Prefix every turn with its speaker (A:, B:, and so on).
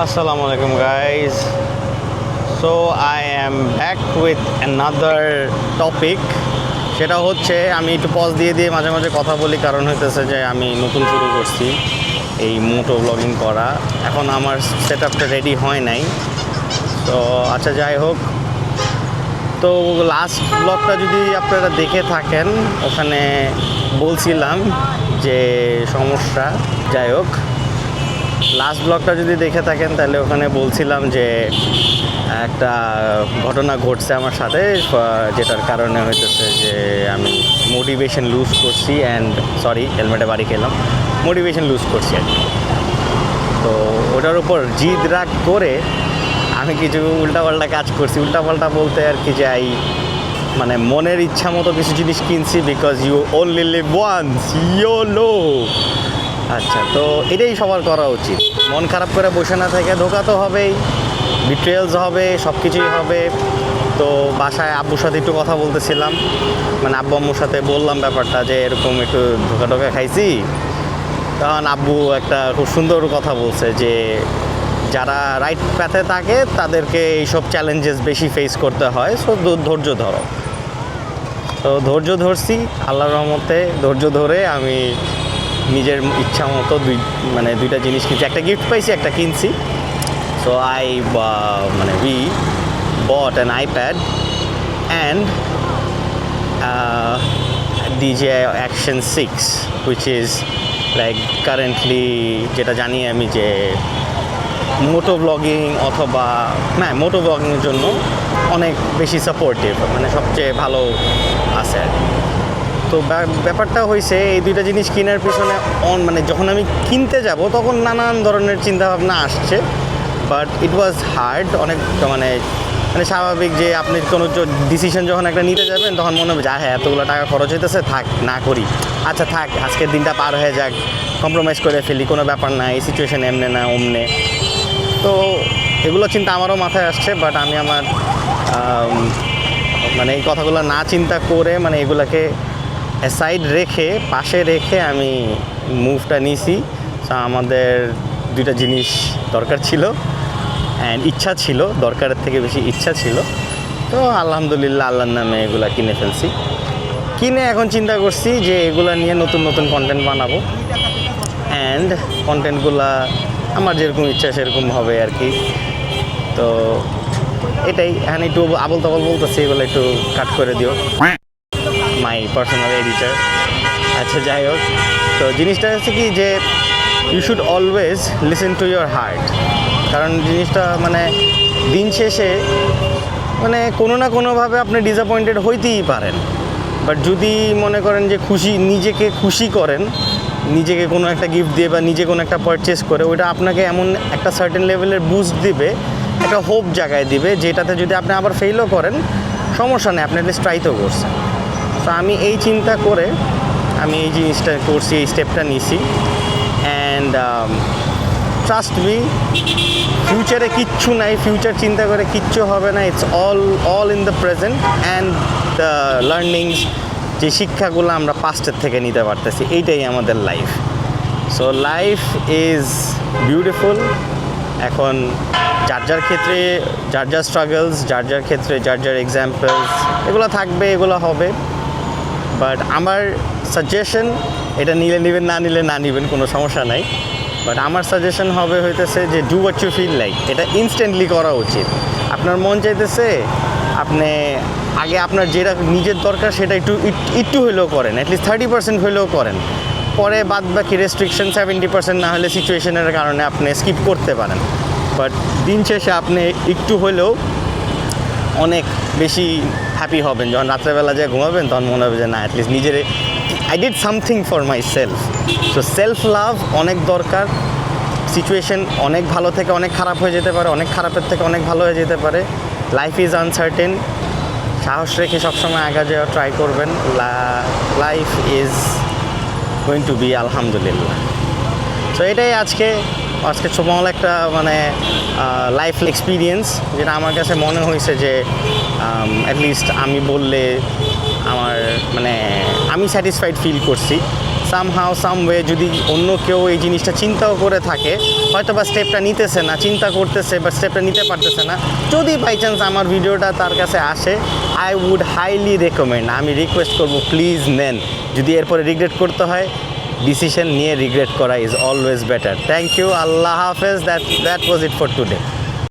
A: Assalamu alaikum guys. So I am back with another topic. সেটা হচ্ছে আমি একটু পজ দিয়ে দিয়ে মাঝে মাঝে কথা বলি, কারণ হইতেছে যে আমি নতুন শুরু করছি এই মোটো ব্লগিং করা। এখন আমার সেট আপটা রেডি হয় নাই। তো আচ্ছা, যাই হোক, তো লাস্ট ব্লগটা যদি আপনারা দেখে থাকেন, ওখানে বলছিলাম যে সমস্যা, যাই হোক, লাস্ট ব্লগটা যদি দেখে থাকেন তাহলে ওখানে বলছিলাম যে একটা ঘটনা ঘটছে আমার সাথে, যেটার কারণে হইতেছে যে আমি মোটিভেশন লুজ করছি হেলমেটে বাড়ি খেলাম, মোটিভেশন লুজ করছি আর কি। তো ওটার উপর জিদ রাগ করে আমি কিছু উল্টাপাল্টা কাজ করছি। উল্টাপাল্টা বলতে আর কি, যে মানে মনের ইচ্ছা মতো কিছু জিনিস কিনছি, because you only live once, YOLO. আচ্ছা, তো এটাই সবার করা উচিত। মন খারাপ করে বসে না থেকে, ধোকা তো হবেই, বিট্রেলস হবে, সব কিছুই হবে। তো বাসায় আব্বুর সাথে একটু কথা বলতেছিলাম, মানে আব্বু আম্মুর সাথে বললাম ব্যাপারটা, যে এরকম একটু ধোকা টোকা খাইছি। তখন আব্বু একটা খুব সুন্দর কথা বলছে যে যারা রাইট প্যাথে থাকে তাদেরকে এইসব চ্যালেঞ্জেস বেশি ফেস করতে হয়, সো ধৈর্য ধরো। তো ধৈর্য ধরছি, আল্লাহর রহমতে ধৈর্য ধরে আমি নিজের ইচ্ছা মতো দুইটা জিনিস কিনছি। একটা গিফট পাইছি, একটা কিনছি। So we bought an iPad and DJI Action 6, which is like currently যেটা জানি আমি যে মোটো ব্লগিং অথবা মোটো ব্লগিংয়ের জন্য অনেক বেশি সাপোর্টিভ, মানে সবচেয়ে ভালো আছে আর কি। তো ব্যাপারটা হয়েছে, এই দুইটা জিনিস কেনার পিছনে মানে যখন আমি কিনতে যাব তখন নানান ধরনের চিন্তাভাবনা আসছে, বাট ইট ওয়াজ হার্ড। অনেক মানে স্বাভাবিক যে আপনি কোনো ডিসিশন যখন একটা নিতে যাবেন তখন মনে হবে যে হ্যাঁ, এতগুলো টাকা খরচ হইতেছে, থাক না করি, আচ্ছা থাক, আজকের দিনটা পার হয়ে যাক, কম্প্রোমাইজ করে ফেলি, কোনো ব্যাপার না, এই সিচুয়েশান এমনে না অমনে। তো এগুলো চিন্তা আমারও মাথায় আসছে, বাট আমি আমার মানে এই কথাগুলো না চিন্তা করে, মানে এগুলোকে সাইড রেখে, পাশে রেখে আমি মুভটা নিছি। তো আমাদের দুইটা জিনিস দরকার ছিল অ্যান্ড ইচ্ছা ছিল, দরকারের থেকে বেশি ইচ্ছা ছিল। তো আলহামদুলিল্লাহ, আল্লাহর নামে এগুলো কিনে ফেলছি। কিনে এখন চিন্তা করছি যে এগুলো নিয়ে নতুন নতুন কন্টেন্ট বানাবো, অ্যান্ড কন্টেন্টগুলো আমার যেরকম ইচ্ছা সেরকম হবে আর কি। তো এটাই, এখন একটু আবল তাবল বলতেছি, এগুলো একটু কাট করে দিও, মাই পার্সোনাল এডিটার। আচ্ছা, যাই হোক, তো জিনিসটা হচ্ছে কি, যে you should always listen to your heart. কারণ জিনিসটা মানে দিন শেষে মানে কোনো না কোনোভাবে আপনি ডিসঅ্যাপয়েন্টেড হইতেই পারেন, বাট যদি মনে করেন যে নিজেকে খুশি করেন, নিজেকে কোনো একটা গিফট দিয়ে বা নিজে কোনো একটা পারচেস করে, ওইটা আপনাকে এমন একটা সার্টেন লেভেলের বুস্ট দিবে, একটা হোপ জাগায় দিবে, যেটাতে যদি আপনি আবার ফেলও করেন সমস্যা নেই, আপনি অ্যাটলিস্ট ট্রাই তো করছেন। তো আমি এই চিন্তা করে আমি এই জিনিসটা করছি, এই স্টেপটা নিছি। অ্যান্ড ট্রাস্ট মি, ফিউচারে কিচ্ছু নাই, ফিউচার চিন্তা করে কিচ্ছু হবে না। It's all in the present and the learnings, যে শিক্ষাগুলো আমরা পাস্টের থেকে নিতে পারতেছি, এইটাই আমাদের life. So life is beautiful. এখন যার ক্ষেত্রে যার স্ট্রাগলস, যার ক্ষেত্রে যার এক্সাম্পলস, এগুলো থাকবে, এগুলো হবে। বাট আমার সাজেশন, এটা নিলে নেবেন, না নিলে না নেবেন, কোনো সমস্যা নাই। বাট আমার সাজেশন হবে হইতেছে যে do what you feel like. এটা ইনস্ট্যান্টলি করা উচিত। আপনার মন চাইতেছে, আপনি আগে আপনার যেটা নিজের দরকার সেটা একটু হলেও করেন, অ্যাটলিস্ট 30% হলেও করেন। পরে বাদ বাকি রেস্ট্রিকশন 70% না হলে সিচুয়েশনের কারণে আপনি স্কিপ করতে পারেন। বাট দিন শেষে আপনি একটু হলেও অনেক বেশি হ্যাপি হবেন। যখন রাত্রেবেলা যে ঘুমাবেন তখন মনে হবে যে না, অ্যাটলিস্ট নিজের I did something for my self. So self love অনেক দরকার। সিচুয়েশন অনেক ভালো থেকে অনেক খারাপ হয়ে যেতে পারে, অনেক খারাপের থেকে অনেক ভালো হয়ে যেতে পারে। Life is uncertain. সাহস রেখে সবসময় আগা যাওয়া ট্রাই করবেন। Life is going to be আলহামদুলিল্লাহ। সো এটাই আজকে ছোটমহল একটা মানে লাইফ এক্সপিরিয়েন্স, যেটা আমার কাছে মনে হয়েছে যে অ্যাটলিস্ট আমি বললে আমার মানে আমি স্যাটিসফাইড ফিল করছি। সামহাও সামওয়ে যদি অন্য কেউ এই জিনিসটা চিন্তাও করে থাকে, হয়তো বা স্টেপটা নিতেছে না, চিন্তা করতেছে বা স্টেপটা নিতে পারতেছে না, যদি বাই চান্স আমার ভিডিওটা তার কাছে আসে, আই উড হাইলি রেকমেন্ড, আমি রিকোয়েস্ট করব প্লিজ নেন। যদি এরপরে রিগ্রেট করতে হয়, ডিসিশন নিয়ে রিগ্রেট করা is always better. Thank you, আল্লাহ হাফেজ। That was it for today.